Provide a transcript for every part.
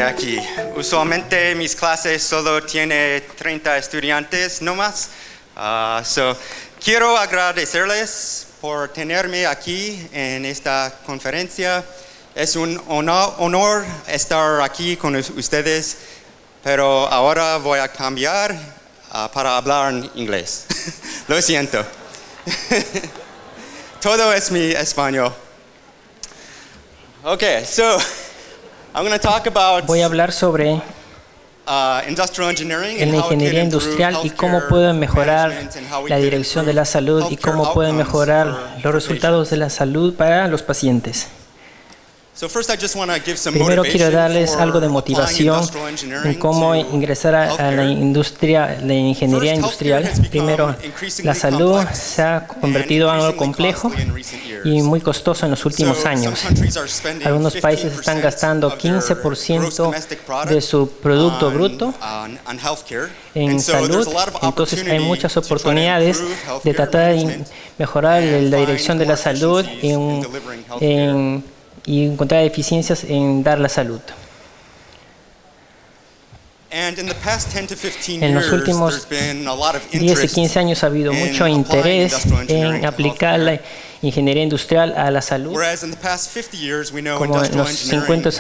aquí. Usualmente mis clases solo tienen 30 estudiantes no más. Quiero agradecerles por tenerme aquí en esta conferencia. Es un honor estar aquí con ustedes, pero ahora voy a cambiar para hablar en inglés. Lo siento. Todo es mi español. Okay, so I'm going to talk about Voy a hablar sobre industrial engineering en la ingeniería industrial y cómo pueden mejorar la dirección de la salud y cómo pueden mejorar los resultados de la salud para los pacientes. Primero quiero darles algo de motivación en cómo ingresar a la industria, la ingeniería industrial. Primero, la salud se ha convertido en algo complejo y muy costoso en los últimos años. Algunos países están gastando 15% de su producto bruto en salud, entonces hay muchas oportunidades de tratar de mejorar la dirección de la salud y encontrar eficiencias en dar la salud. En los últimos 10 y 15 años ha habido mucho interés en aplicar la ingeniería industrial a la salud. Como en los 50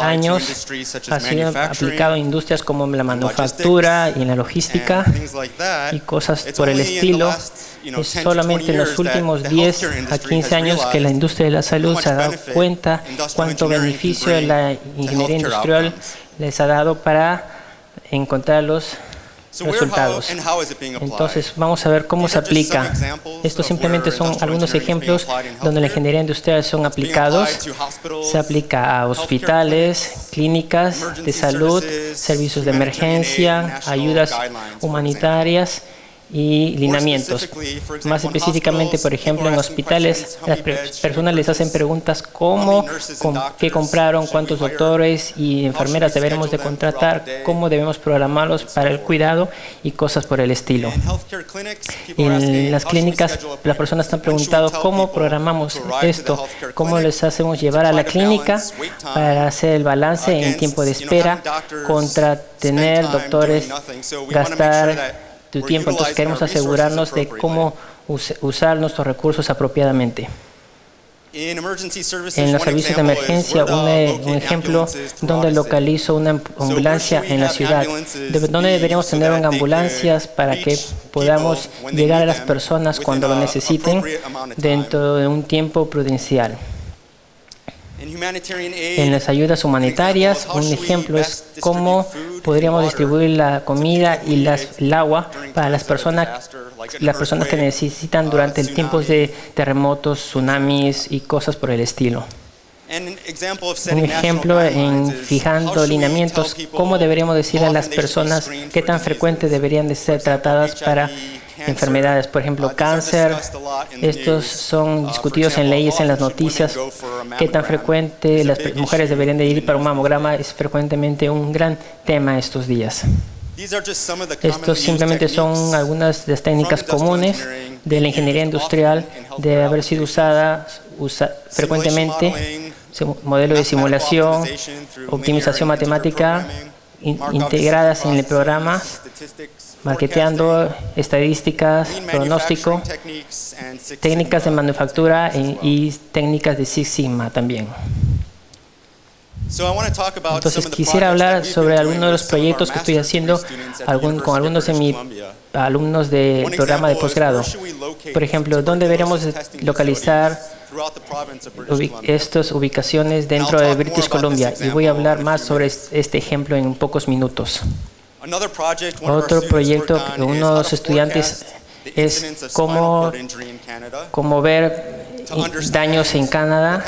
años ha sido aplicado en industrias como la manufactura y en la logística y cosas por el estilo. Es solamente en los últimos 10 a 15 años que la industria de la salud se ha dado cuenta cuánto beneficio de la ingeniería industrial les ha dado para encontrar los resultados. Entonces vamos a ver cómo se aplica. Estos simplemente son algunos ejemplos donde la ingeniería industrial son aplicados. Se aplica a hospitales, clínicas de salud, servicios de emergencia, ayudas humanitarias y lineamientos. Más específicamente, por ejemplo, en hospitales, las personas les hacen preguntas como qué compraron, cuántos doctores y enfermeras deberemos de contratar, cómo debemos programarlos para el cuidado y cosas por el estilo. En las clínicas, las personas están preguntando cómo programamos esto, cómo les hacemos llevar a la clínica para hacer el balance en tiempo de espera contra tener doctores gastar tu tiempo. Entonces queremos asegurarnos de cómo usar nuestros recursos apropiadamente. En los servicios de emergencia, un ejemplo donde localizo una ambulancia en la ciudad, donde deberíamos tener ambulancias para que podamos llegar a las personas cuando lo necesiten dentro de un tiempo prudencial. En las ayudas humanitarias, un ejemplo es cómo podríamos distribuir la comida y el agua para las personas que necesitan durante el tiempo de terremotos, tsunamis y cosas por el estilo. Un ejemplo en fijando lineamientos, cómo deberíamos decir a las personas qué tan frecuentes deberían de ser tratadas para enfermedades, por ejemplo, cáncer. Estos son discutidos en leyes, en las noticias. Qué tan frecuente las mujeres deberían de ir para un mamograma es frecuentemente un gran tema estos días. Estos simplemente son algunas de las técnicas comunes de la ingeniería industrial de haber sido usadas frecuentemente. Modelo de simulación, optimización matemática integradas en el programa, marketeando, estadísticas, pronóstico, técnicas de manufactura y técnicas de Six Sigma también. Entonces quisiera hablar sobre algunos de los proyectos que estoy haciendo con algunos de mis alumnos del programa de posgrado. Por ejemplo, ¿dónde deberíamos localizar estas ubicaciones dentro de British Columbia? Y voy a hablar más sobre este ejemplo en pocos minutos. Otro proyecto de uno de los estudiantes es cómo ver daños en Canadá,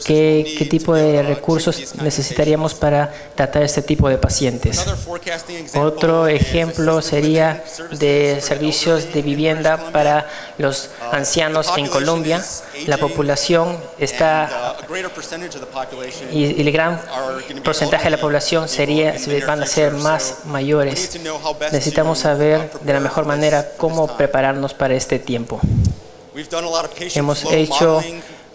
qué tipo de recursos necesitaríamos para tratar este tipo de pacientes. Otro ejemplo sería de servicios de vivienda para los ancianos en Colombia. La población está y el gran porcentaje de la población van a ser más mayores. Necesitamos saber de la mejor manera cómo prepararnos para este tiempo. Hemos hecho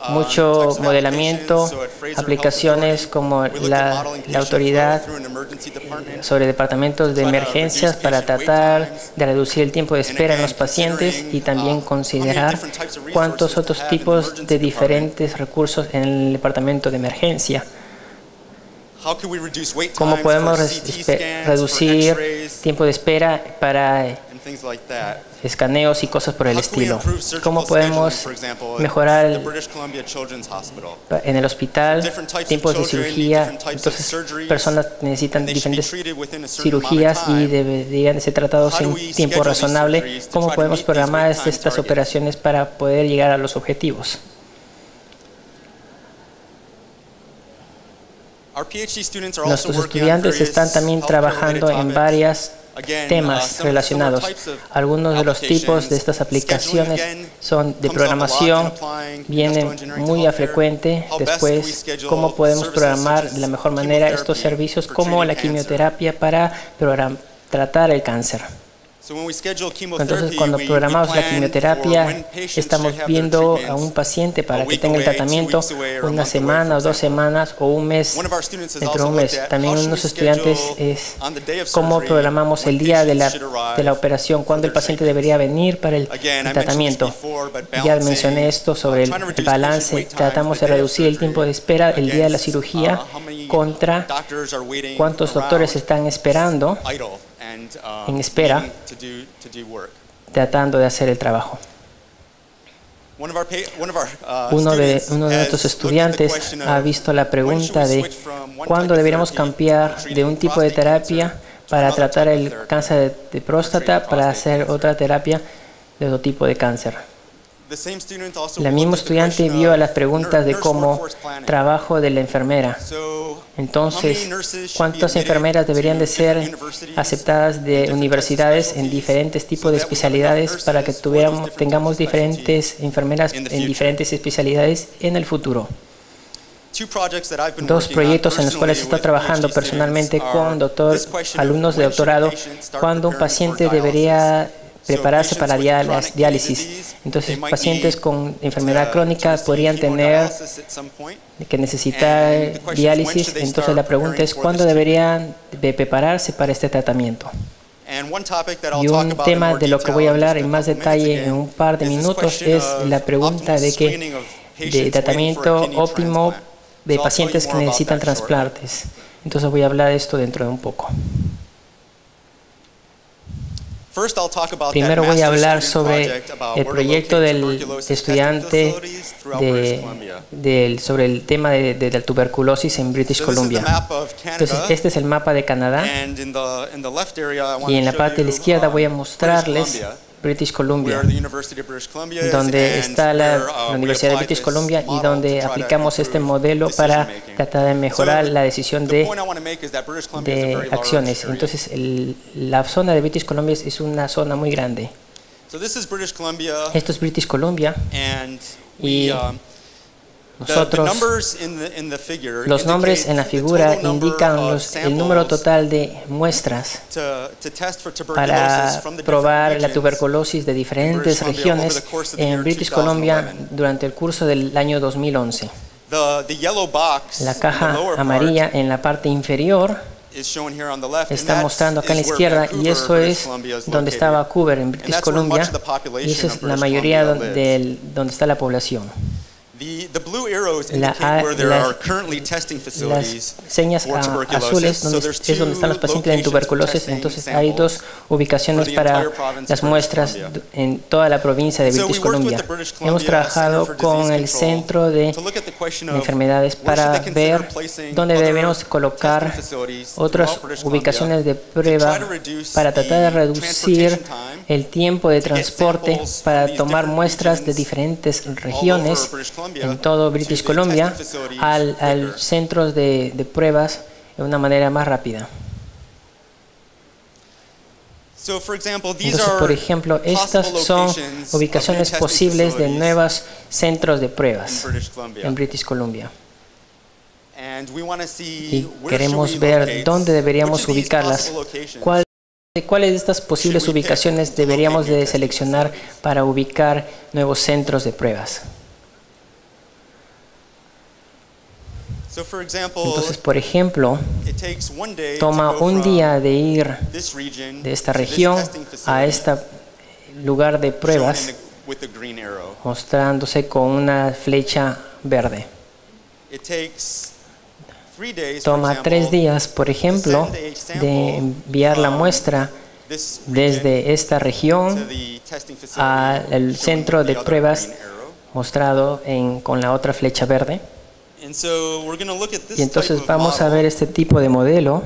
mucho modelamiento, aplicaciones como la autoridad sobre departamentos de emergencias para tratar de reducir el tiempo de espera en los pacientes y también considerar cuántos otros tipos de diferentes recursos en el departamento de emergencia. ¿Cómo podemos reducir tiempo de espera para escaneos y cosas por el estilo? ¿Cómo podemos mejorar en el hospital tiempos de cirugía? Entonces, personas necesitan diferentes cirugías y deberían ser tratados en tiempo razonable. ¿Cómo podemos programar estas operaciones para poder llegar a los objetivos? Nuestros estudiantes están también trabajando en varios temas relacionados. Algunos de los tipos de estas aplicaciones son de programación, vienen muy a frecuente. Después, cómo podemos programar de la mejor manera estos servicios como la quimioterapia para tratar el cáncer. Entonces, cuando programamos la quimioterapia, estamos viendo a un paciente para que tenga el tratamiento una semana o 2 semanas o un mes, dentro de un mes. También unos estudiantes es cómo programamos el día de la operación, cuándo el paciente debería venir para el tratamiento. Ya mencioné esto sobre el balance. Tratamos de reducir el tiempo de espera el día de la cirugía contra cuántos doctores están esperando en espera, tratando de hacer el trabajo. Uno de nuestros estudiantes ha visto la pregunta de cuándo deberíamos cambiar de un tipo de terapia para tratar el cáncer de próstata para hacer otra terapia de otro tipo de cáncer. La misma estudiante vio las preguntas de cómo trabajo de la enfermera. Entonces, ¿cuántas enfermeras deberían de ser aceptadas de universidades en diferentes tipos de especialidades para que tengamos diferentes enfermeras en diferentes especialidades en el futuro? 2 proyectos en los cuales estoy trabajando personalmente con alumnos de doctorado, cuando un paciente debería prepararse para diálisis. Entonces, pacientes con enfermedad crónica podrían tener que necesitar diálisis. Entonces, la pregunta es ¿cuándo deberían de prepararse para este tratamiento? Y un tema de lo que voy a hablar en más detalle en un par de minutos es la pregunta de tratamiento óptimo de pacientes que necesitan trasplantes. Entonces, voy a hablar de esto dentro de un poco. Primero voy a hablar sobre el proyecto del estudiante sobre el tema de la tuberculosis en British Columbia. Entonces, este es el mapa de Canadá y en la parte de la izquierda voy a mostrarles British Columbia, donde está la Universidad de British Columbia y donde aplicamos este modelo para tratar de mejorar la decisión de acciones. Entonces, la zona de British Columbia es una zona muy grande. Esto es British Columbia y nosotros, los nombres en la figura indican el número total de muestras para probar la tuberculosis de diferentes regiones en British Columbia durante el curso del año 2011. La caja amarilla en la parte inferior está mostrando acá en la izquierda, y eso es donde estaba Vancouver, en British Columbia, y esa es la mayoría donde está la población. Las señas azules es donde están los pacientes en tuberculosis. Entonces hay 2 ubicaciones para las muestras en toda la provincia de British Columbia. Hemos trabajado con el Centro de Enfermedades para ver dónde debemos colocar otras ubicaciones de prueba para tratar de reducir el tiempo de transporte para tomar muestras de diferentes regiones en todo British Columbia al centros de pruebas de una manera más rápida. Entonces, por ejemplo, estas son ubicaciones posibles de nuevos centros de pruebas en British Columbia. Y queremos ver dónde deberíamos ubicarlas. ¿Cuáles de estas posibles ubicaciones deberíamos de seleccionar para ubicar nuevos centros de pruebas? Entonces, por ejemplo, toma un día de ir de esta región a este lugar de pruebas, mostrándose con una flecha verde. Toma 3 días, por ejemplo, de enviar la muestra desde esta región al centro de pruebas mostrado con la otra flecha verde. Y entonces vamos a ver este tipo de modelo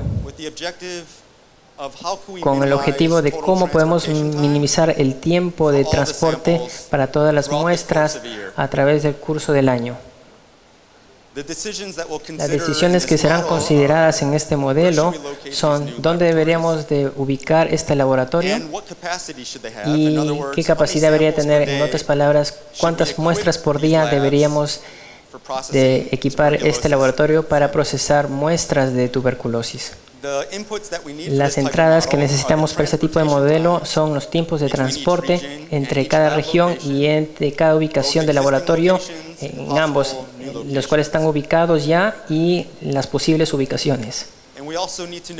con el objetivo de cómo podemos minimizar el tiempo de transporte para todas las muestras a través del curso del año. Las decisiones que serán consideradas en este modelo son dónde deberíamos de ubicar este laboratorio y qué capacidad debería tener. En otras palabras, cuántas muestras por día deberíamos de equipar este laboratorio para procesar muestras de tuberculosis. Las entradas que necesitamos para este tipo de modelo son los tiempos de transporte entre cada región y entre cada ubicación del laboratorio, en ambos, los cuales están ubicados ya, y las posibles ubicaciones.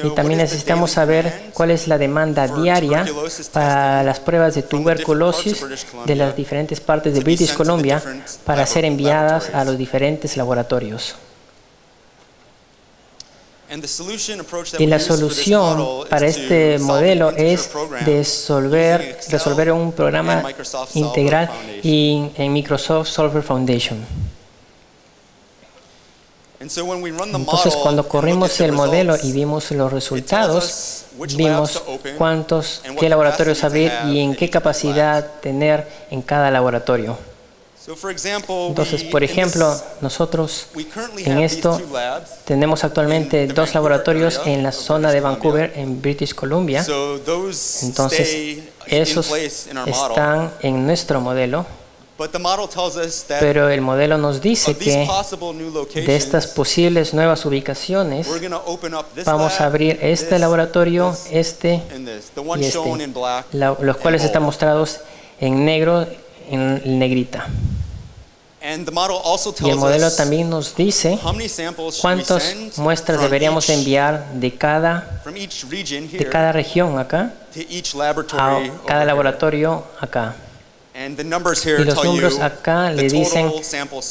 Y también necesitamos saber cuál es la demanda diaria para las pruebas de tuberculosis de las diferentes partes de British Columbia para ser enviadas a los diferentes laboratorios. Y la solución para este modelo es resolver un programa integral en Microsoft Solver Foundation. Entonces, cuando corrimos el modelo y vimos los resultados, vimos qué laboratorios abrir y en qué capacidad tener en cada laboratorio. Entonces, por ejemplo, nosotros en esto tenemos actualmente 2 laboratorios en la zona de Vancouver, en British Columbia. Entonces, esos están en nuestro modelo. Pero el modelo nos dice que de estas posibles nuevas ubicaciones vamos a abrir este laboratorio, este y este, los cuales están mostrados en negro, en negrita. Y el modelo también nos dice cuántas muestras deberíamos enviar de cada región acá a cada laboratorio acá. Y los números acá le dicen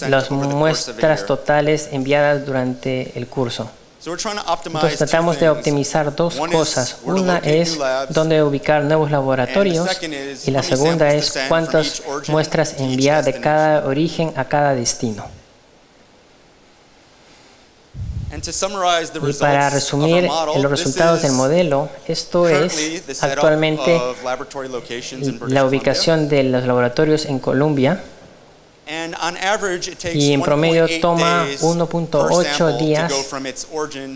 las muestras totales enviadas durante el curso. Entonces tratamos de optimizar 2 cosas. Una es dónde ubicar nuevos laboratorios y la segunda es cuántas muestras enviar de cada origen a cada destino. Y para resumir los resultados del modelo, esto es actualmente la ubicación de los laboratorios en Columbia. Y en promedio toma 1.8 días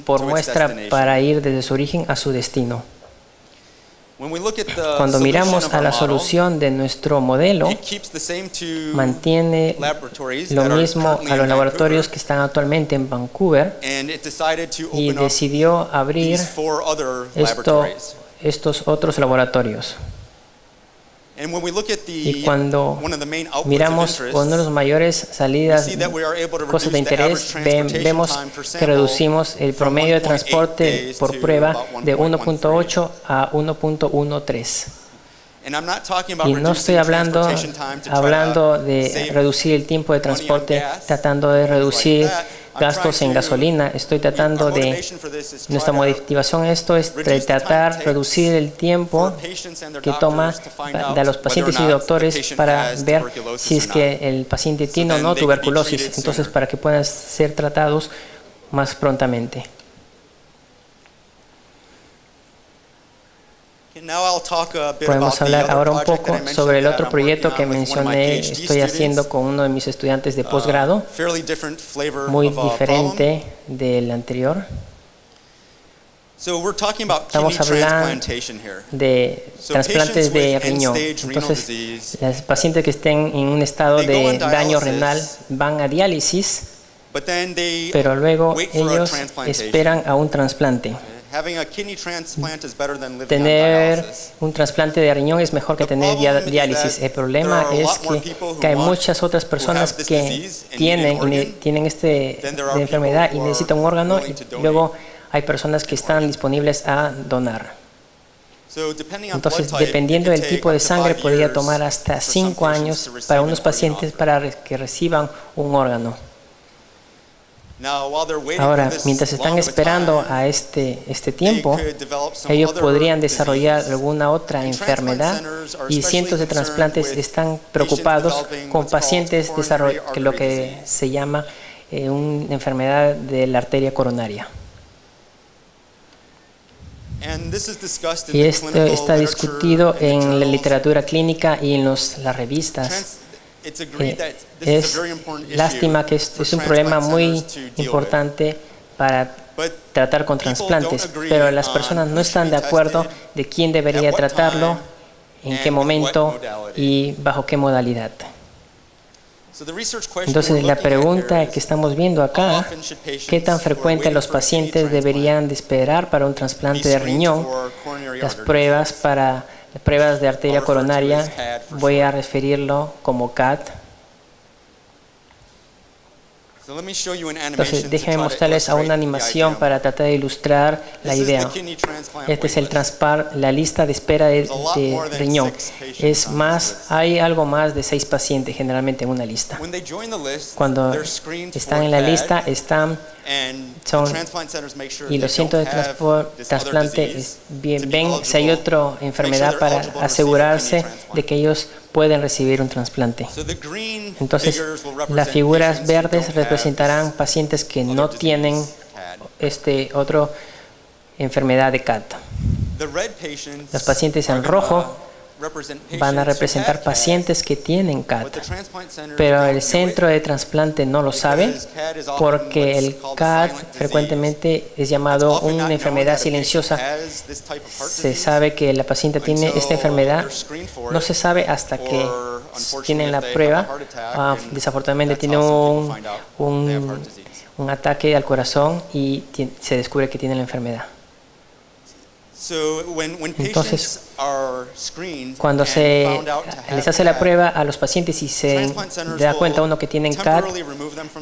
por muestra para ir desde su origen a su destino. Cuando miramos a la solución de nuestro modelo, mantiene lo mismo a los laboratorios que están actualmente en Vancouver y decidió abrir estos otros laboratorios. Y cuando miramos una de las mayores salidas, cosas de interés, vemos que reducimos el promedio de transporte por prueba de 1.8 a 1.13. Y no estoy hablando de reducir el tiempo de transporte, tratando de reducir gastos en gasolina. Estoy tratando de, nuestra motivación esto es tratar de reducir el tiempo que toma de los pacientes y doctores para ver si es que el paciente tiene o no tuberculosis, entonces para que puedan ser tratados más prontamente. Podemos hablar ahora un poco sobre el otro proyecto que mencioné, estoy haciendo con uno de mis estudiantes de posgrado, muy diferente del anterior. Estamos hablando de trasplantes de riñón. Entonces, los pacientes que estén en un estado de daño renal van a diálisis, pero luego ellos esperan a un trasplante. Tener un trasplante de riñón es mejor que tener diálisis. El problema es que hay muchas otras personas que tienen esta enfermedad y necesitan un órgano, y luego hay personas que están disponibles a donar. Entonces, dependiendo del tipo de sangre, podría tomar hasta 5 años para unos pacientes para que reciban un órgano. Ahora, mientras están esperando a este tiempo, ellos podrían desarrollar alguna otra enfermedad, y cientos de trasplantes están preocupados con pacientes que lo que se llama una enfermedad de la arteria coronaria. Y esto está discutido en la literatura clínica y en las revistas. Es lástima que es un problema muy importante para tratar con trasplantes, pero las personas no están de acuerdo de quién debería tratarlo, en qué momento y bajo qué modalidad. Entonces, la pregunta que estamos viendo acá, ¿qué tan frecuente los pacientes deberían de esperar para un trasplante de riñón? Las pruebas de arteria coronaria, voy a referirlo como CAT. Entonces, déjenme mostrarles a una animación para tratar de ilustrar la idea. Este es la lista de espera de riñón. Hay algo más de 6 pacientes generalmente en una lista. Cuando están en la lista, y los centros de trasplante ven si hay otra enfermedad para asegurarse de que ellos pueden recibir un trasplante. Entonces, las figuras verdes representarán pacientes que no tienen otra enfermedad de CAT. Los pacientes en rojo van a representar pacientes que tienen CAT, pero el centro de trasplante no lo sabe, porque el CAT frecuentemente es llamado una enfermedad silenciosa. Se sabe que la paciente tiene esta enfermedad, no se sabe hasta que tienen la prueba. Desafortunadamente tiene un ataque al corazón y se descubre que tiene la enfermedad. Entonces, cuando les hace la prueba a los pacientes y se da cuenta uno que tienen CAT,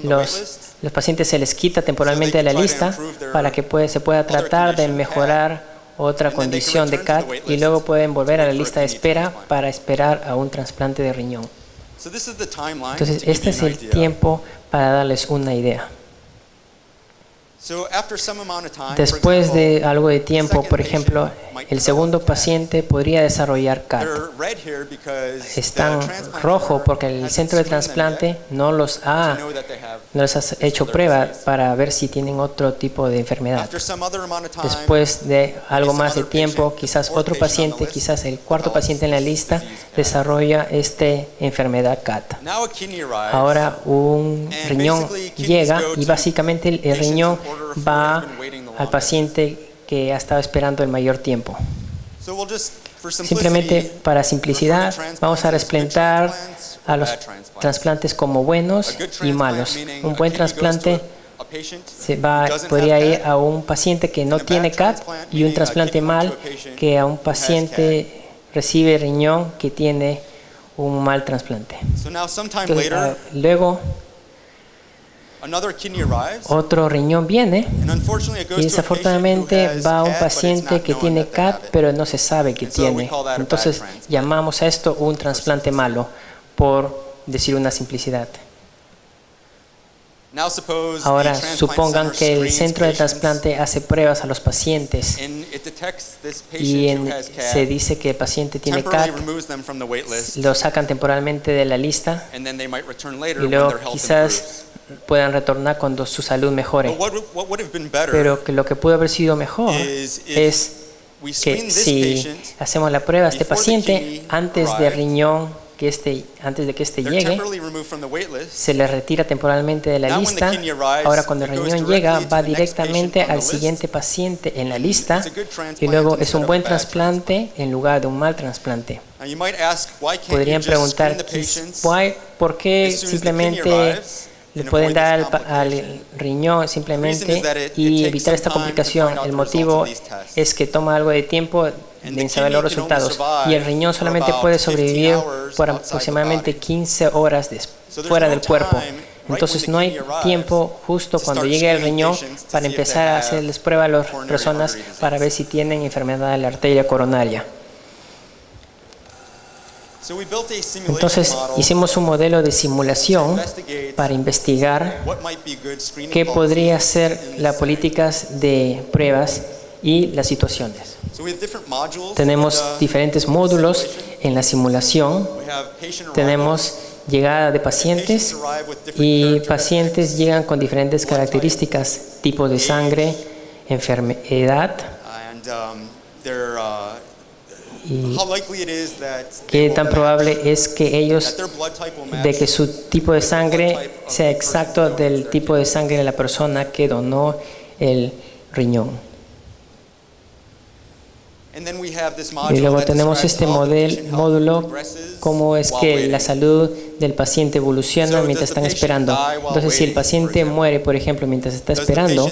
los pacientes se les quita temporalmente de la lista para que se pueda tratar de mejorar otra condición de CAT, y luego pueden volver a la lista de espera para esperar a un trasplante de riñón. Entonces, este es el tiempo para darles una idea. Después de algo de tiempo, por ejemplo, el segundo paciente podría desarrollar CAT. Están rojo porque el centro de trasplante no les ha hecho prueba para ver si tienen otro tipo de enfermedad. Después de algo más de tiempo, quizás otro paciente, quizás el cuarto paciente en la lista, desarrolla esta enfermedad CAT. Ahora un riñón llega y básicamente el riñón va al paciente que ha estado esperando el mayor tiempo. Simplemente para simplicidad vamos a representar a los trasplantes como buenos y malos. Un buen trasplante podría ir a un paciente que no tiene CAT, y un trasplante mal que a un paciente recibe riñón que tiene un mal trasplante. Entonces, luego otro riñón viene y desafortunadamente va a un paciente que tiene CAT, pero no se sabe que tiene. Entonces llamamos a esto un trasplante malo, por decir una simplicidad. Ahora supongan que el centro de trasplante hace pruebas a los pacientes y se dice que el paciente tiene CAT, lo sacan temporalmente de la lista y luego quizás puedan retornar cuando su salud mejore. Pero lo que pudo haber sido mejor es que si hacemos la prueba a este paciente antes de que este llegue, se le retira temporalmente de la lista. Ahora cuando el riñón llega, va directamente al siguiente paciente en la lista, y luego es un buen trasplante en lugar de un mal trasplante. Podrían preguntar, ¿por qué simplemente le pueden dar al riñón simplemente y evitar esta complicación. El motivo es que toma algo de tiempo en saber los resultados y el riñón solamente puede sobrevivir por aproximadamente 15 horas fuera del cuerpo. Entonces no hay tiempo justo cuando llegue el riñón para empezar a hacerles prueba a las personas para ver si tienen enfermedad de la arteria coronaria. Entonces hicimos un modelo de simulación para investigar qué podría ser las políticas de pruebas y las situaciones. Tenemos diferentes módulos en la simulación. Tenemos llegada de pacientes y pacientes llegan con diferentes características, tipo de sangre, enfermedad y qué tan probable es que de que su tipo de sangre sea exacto del tipo de sangre de la persona que donó el riñón. Y luego tenemos este módulo, cómo es que la salud del paciente evoluciona mientras están esperando. Entonces, si el paciente muere, por ejemplo, mientras está esperando,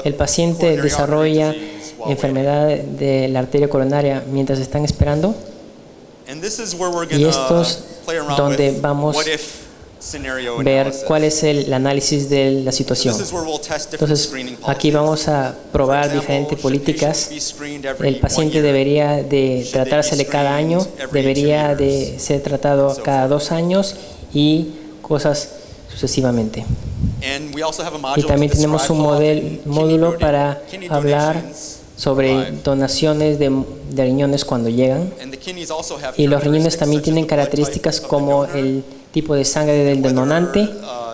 el paciente desarrolla enfermedad de la arteria coronaria mientras están esperando. Y esto es donde vamos a ver cuál es el análisis de la situación. Entonces, aquí vamos a probar diferentes políticas. El paciente debería de tratársele cada año, debería de ser tratado cada 2 años y cosas sucesivamente. Y también tenemos un módulo para hablar sobre donaciones de riñones cuando llegan. Y los riñones también tienen características como el tipo de sangre del donante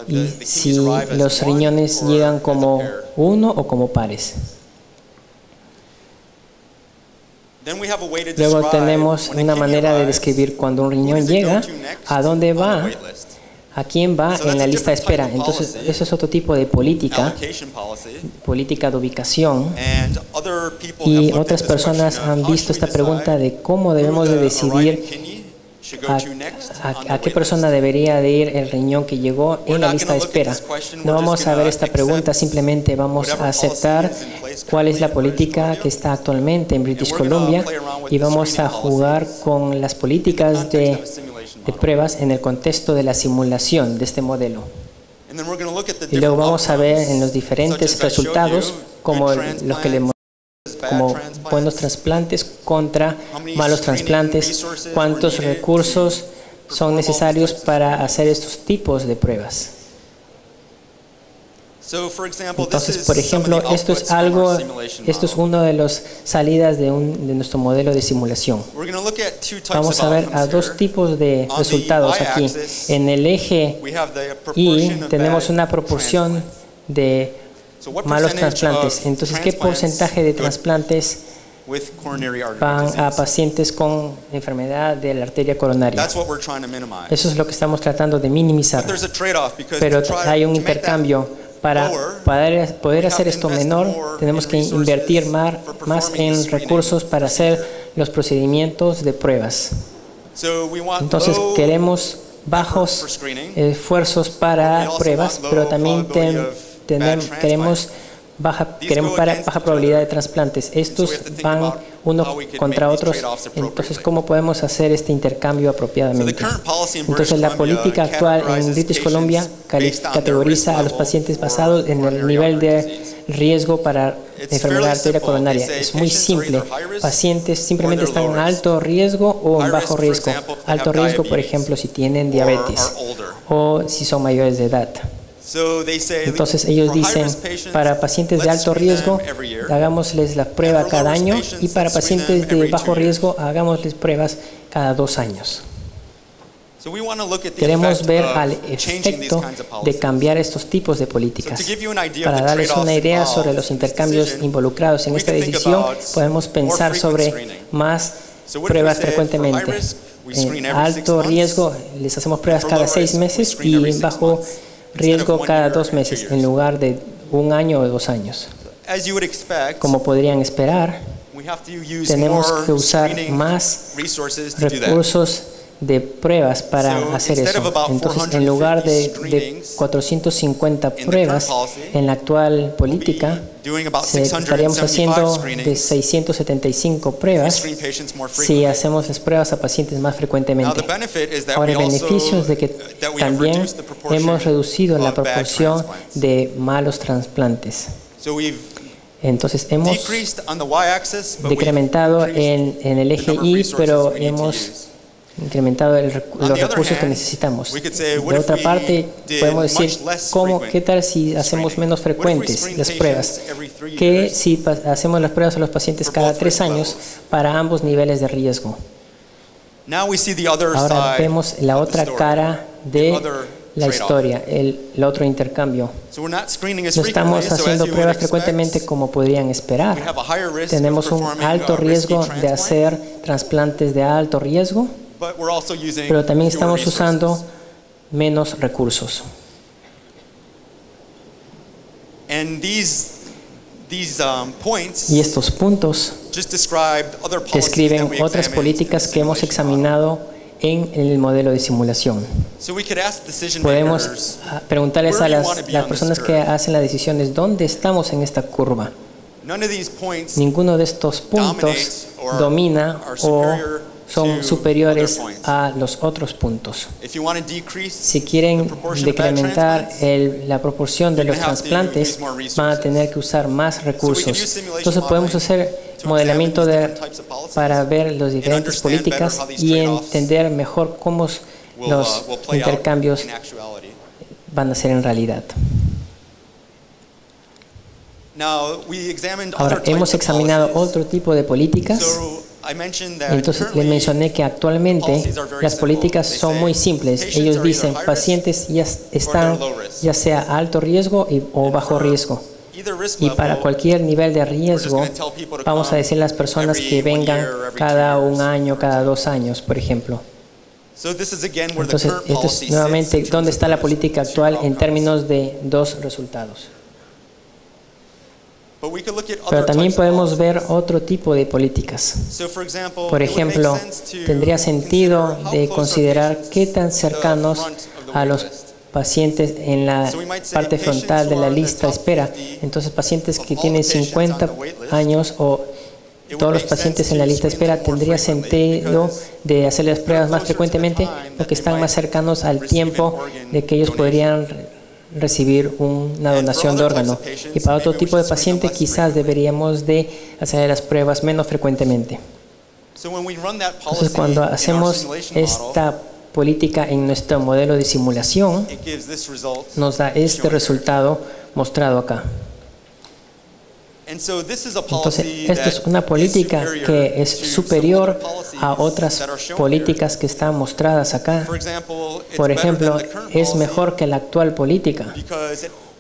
y si los riñones llegan como uno o como pares. Luego tenemos una manera de describir cuando un riñón llega, a dónde va, a quién va en la lista de espera. Entonces, eso es otro tipo de política de ubicación. Y otras personas han visto esta pregunta de cómo debemos de decidir a qué persona debería de ir el riñón que llegó en la lista de espera. No vamos a ver esta pregunta, simplemente vamos a aceptar cuál es la política que está actualmente en British Columbia y vamos a jugar con las políticas de pruebas en el contexto de la simulación de este modelo. Y luego vamos a ver en los diferentes resultados como los que le como buenos trasplantes contra malos trasplantes, cuántos recursos son necesarios para hacer estos tipos de pruebas. Entonces, por ejemplo, esto es una de las salidas de nuestro modelo de simulación. Vamos a ver a 2 tipos de resultados aquí. En el eje Y tenemos una proporción de malos trasplantes. Entonces, ¿qué porcentaje de trasplantes van a pacientes con enfermedad de la arteria coronaria? Eso es lo que estamos tratando de minimizar. Pero hay un intercambio. Para poder hacer esto menor, tenemos que invertir más en recursos para hacer los procedimientos de pruebas. Entonces, queremos bajos esfuerzos para pruebas, pero también queremos baja probabilidad de trasplantes. Estos van unos contra otros. Entonces, ¿cómo podemos hacer este intercambio apropiadamente? Entonces, la política actual en British Columbia categoriza a los pacientes basados en el nivel de riesgo para enfermedad de arteria coronaria. Es muy simple. Pacientes simplemente están en alto riesgo o en bajo riesgo. Alto riesgo, por ejemplo, si tienen diabetes o si son mayores de edad. Entonces ellos dicen, para pacientes de alto riesgo, hagámosles la prueba cada año y para pacientes de bajo riesgo, hagámosles pruebas cada 2 años. Queremos ver al efecto de cambiar estos tipos de políticas. Para darles una idea sobre los intercambios involucrados en esta decisión, podemos pensar sobre más pruebas frecuentemente. En alto riesgo les hacemos pruebas cada 6 meses y en bajo riesgo cada 2 meses en lugar de 1 año o 2 años. Como podrían esperar, tenemos que usar más recursos de pruebas para hacer eso. Entonces, en lugar de 450 pruebas en la actual política, estaríamos haciendo de 675 pruebas si hacemos las pruebas a pacientes más frecuentemente. Ahora, el beneficio es de que también hemos reducido la proporción de malos trasplantes. Entonces hemos decrementado en el eje Y, pero hemos incrementado los recursos que necesitamos. De otra parte, podemos decir, ¿qué tal si hacemos menos frecuentes las pruebas? ¿Qué si hacemos las pruebas a los pacientes cada 3 años para ambos niveles de riesgo? Ahora vemos la otra cara de la historia, el otro intercambio. No estamos haciendo pruebas frecuentemente como podrían esperar. Tenemos un alto riesgo de hacer trasplantes de alto riesgo, pero también estamos usando menos recursos. Y estos puntos describen otras políticas que hemos examinado en el modelo de simulación. Podemos preguntarles a las personas que hacen las decisiones, ¿dónde estamos en esta curva? Ninguno de estos puntos domina o son superiores a los otros puntos. Si quieren decrementar la proporción de los trasplantes, van a tener que usar más recursos. Entonces podemos hacer modelamiento para ver las diferentes políticas y entender mejor cómo los intercambios van a ser en realidad. Ahora, hemos examinado otro tipo de políticas. Entonces les mencioné que actualmente las políticas son muy simples. Ellos dicen pacientes ya están ya sea a alto riesgo o bajo riesgo. Y para cualquier nivel de riesgo, vamos a decir a las personas que vengan cada 1 año, cada 2 años, por ejemplo. Entonces, esto es nuevamente dónde está la política actual en términos de 2 resultados. Pero también podemos ver otro tipo de políticas. Por ejemplo, tendría sentido de considerar qué tan cercanos a los pacientes en la parte frontal de la lista de espera. Entonces, pacientes que tienen 50 años o todos los pacientes en la lista de espera, tendría sentido de hacer las pruebas más frecuentemente porque están más cercanos al tiempo de que ellos podrían recibir una donación de órgano. Y para otro tipo de paciente quizás deberíamos de hacer las pruebas menos frecuentemente. Entonces, cuando hacemos esta política en nuestro modelo de simulación, nos da este resultado mostrado acá. Entonces, esto es una política que es superior a otras políticas que están mostradas acá. Por ejemplo, es mejor que la actual política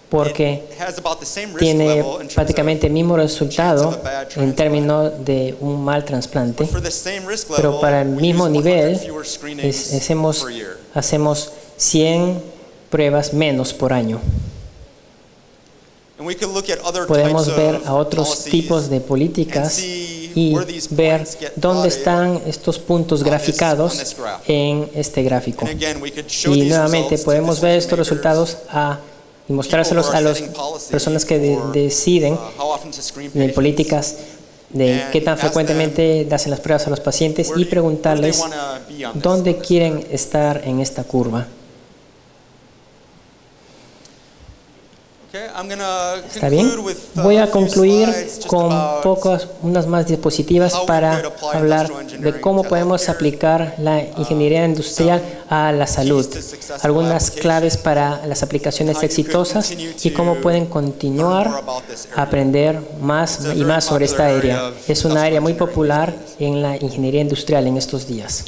porque tiene prácticamente el mismo resultado en términos de un mal trasplante, pero para el mismo nivel hacemos 100 pruebas menos por año. Podemos ver a otros tipos de políticas y ver dónde están estos puntos graficados en este gráfico. Y nuevamente podemos ver estos resultados y mostrárselos a las personas que deciden en políticas de qué tan frecuentemente hacen las pruebas a los pacientes y preguntarles dónde quieren estar en esta curva. ¿Está bien? Voy a concluir con unas más diapositivas para hablar de cómo podemos aplicar la ingeniería industrial a la salud. Algunas claves para las aplicaciones exitosas y cómo pueden continuar a aprender más y más sobre esta área. Es una área muy popular en la ingeniería industrial en estos días.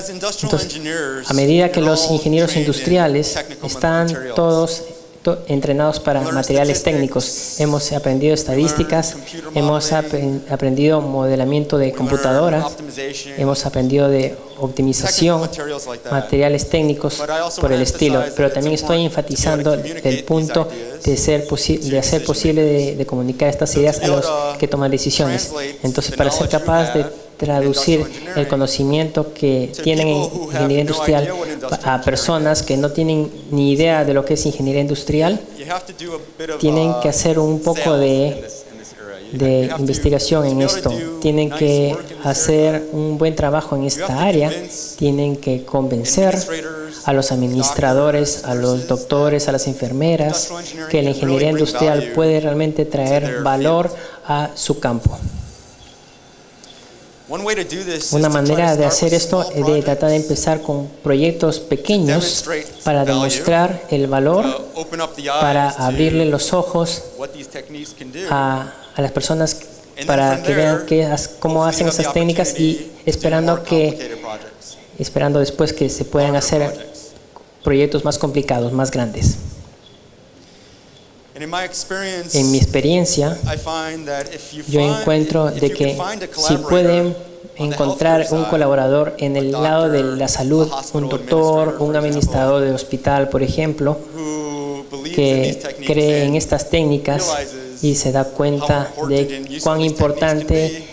Entonces, a medida que los ingenieros industriales están todos entrenados para materiales técnicos. Hemos aprendido estadísticas, hemos aprendido modelamiento de computadoras, hemos aprendido de optimización, materiales técnicos por el estilo, pero también estoy enfatizando el punto de hacer posible de comunicar estas ideas a los que toman decisiones. Entonces, para ser capaz de traducir el conocimiento que tienen en ingeniería industrial a personas que no tienen ni idea de lo que es ingeniería industrial. Tienen que hacer un poco de investigación en esto. Tienen que hacer un buen trabajo en esta área. Tienen que convencer a los administradores, a los doctores, a las enfermeras, que la ingeniería industrial puede realmente traer valor a su campo. Una manera de hacer esto es de tratar de empezar con proyectos pequeños para demostrar el valor, para abrirle los ojos a las personas para que vean cómo hacen esas técnicas y esperando después que se puedan hacer proyectos más complicados, más grandes. En mi experiencia, yo encuentro de que si pueden encontrar un colaborador en el lado de la salud, un doctor, un administrador de hospital, por ejemplo, que cree en estas técnicas y se da cuenta de cuán importante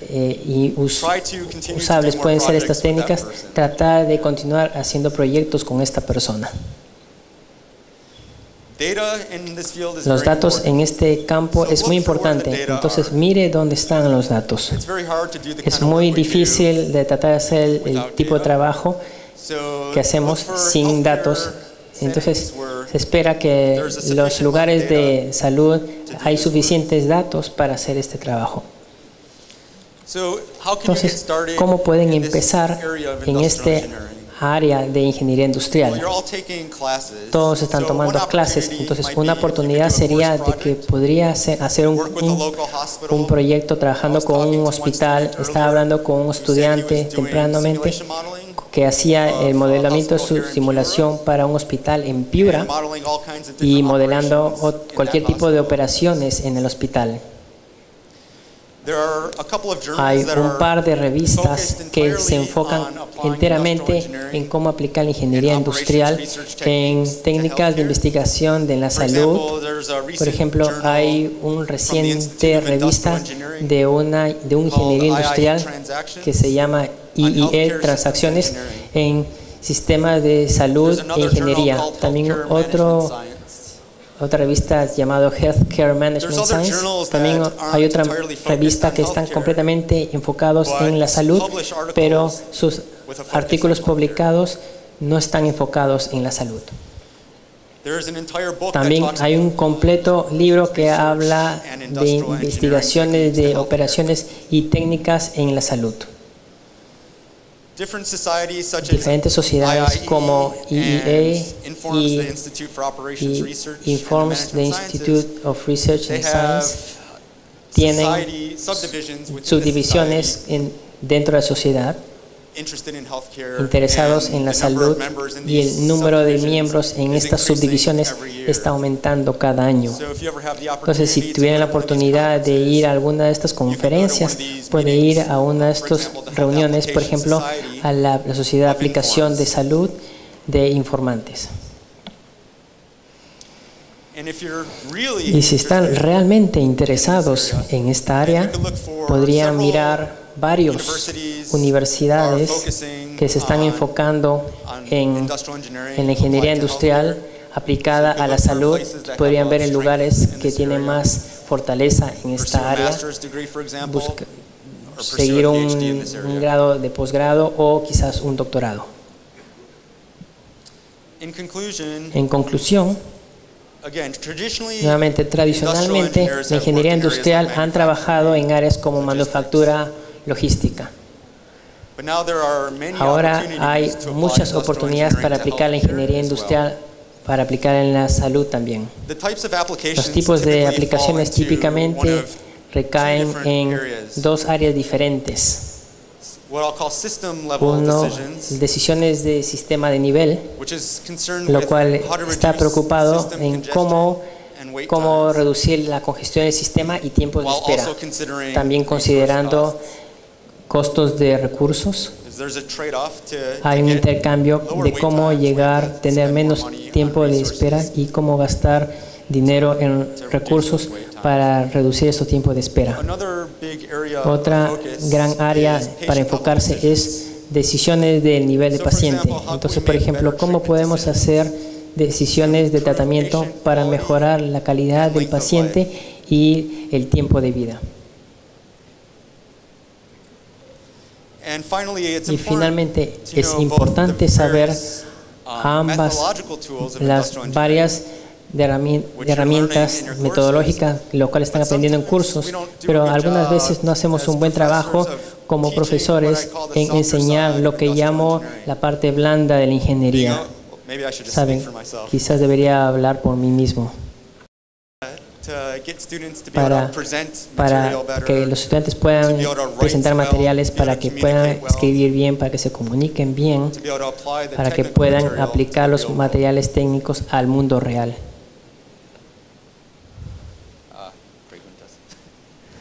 y usables pueden ser estas técnicas, tratar de continuar haciendo proyectos con esta persona. Los datos en este campo es muy importante, entonces mire dónde están los datos. Es muy difícil de tratar de hacer el tipo de trabajo que hacemos sin datos. Entonces se espera que los lugares de salud hay suficientes datos para hacer este trabajo. Entonces, ¿cómo pueden empezar en este área de ingeniería industrial? Todos están tomando clases, entonces una oportunidad sería de que podría hacer un proyecto trabajando con un hospital. Estaba hablando con un estudiante tempranamente que hacía el modelamiento de su simulación para un hospital en Piura y modelando cualquier tipo de operaciones en el hospital. Hay un par de revistas que se enfocan enteramente en cómo aplicar la ingeniería industrial en técnicas de investigación de la salud. Por ejemplo, hay una reciente revista de un ingeniería industrial que se llama IEE Transacciones en sistemas de salud e ingeniería. También otra revista llamada Healthcare Management Science. También hay otra revista que están completamente enfocados en la salud, pero sus artículos publicados no están enfocados en la salud. También hay un completo libro que habla de investigaciones de operaciones y técnicas en la salud. Diferentes sociedades como IEA y Informs the Institute of Research and Science tienen subdivisiones dentro de la sociedad interesados en la salud, y el número de miembros en estas subdivisiones está aumentando cada año. Entonces, si tuvieran la oportunidad de ir a alguna de estas conferencias, puede ir a una de estas reuniones, por ejemplo, a la Sociedad de Aplicación de Salud de Informantes. Y si están realmente interesados en esta área, podrían mirar varias universidades que se están enfocando en la ingeniería industrial aplicada a la salud. Podrían ver en lugares que tienen más fortaleza en esta área, seguir un grado de posgrado o quizás un doctorado. En conclusión, nuevamente, tradicionalmente, la ingeniería industrial han trabajado en áreas como manufactura, logística. Ahora hay muchas oportunidades para aplicar la ingeniería industrial, para aplicar en la salud también. Los tipos de aplicaciones típicamente recaen en dos áreas diferentes. Uno, decisiones de sistema de nivel, lo cual está preocupado en cómo reducir la congestión del sistema y tiempos de espera, también considerando costos de recursos. Hay un intercambio de cómo tener menos tiempo de espera y cómo gastar dinero en recursos para reducir estos tiempos de espera. Otra gran área para enfocarse es decisiones del nivel de paciente. Entonces, por ejemplo, ¿cómo podemos hacer decisiones de tratamiento para mejorar la calidad del paciente y el tiempo de vida? Y finalmente, es importante saber ambas, las varias herramientas metodológicas, lo cual están aprendiendo en cursos, pero algunas veces no hacemos un buen trabajo como profesores en enseñar lo que llamo la parte blanda de la ingeniería. Saben, quizás debería hablar por mí mismo. Para que los estudiantes puedan presentar materiales, para que puedan escribir bien, para que se comuniquen bien, para que puedan aplicar los materiales técnicos al mundo real.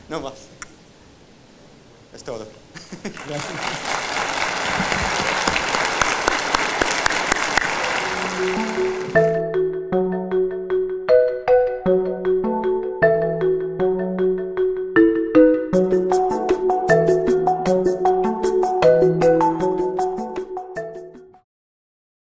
No más. Es todo. Gracias.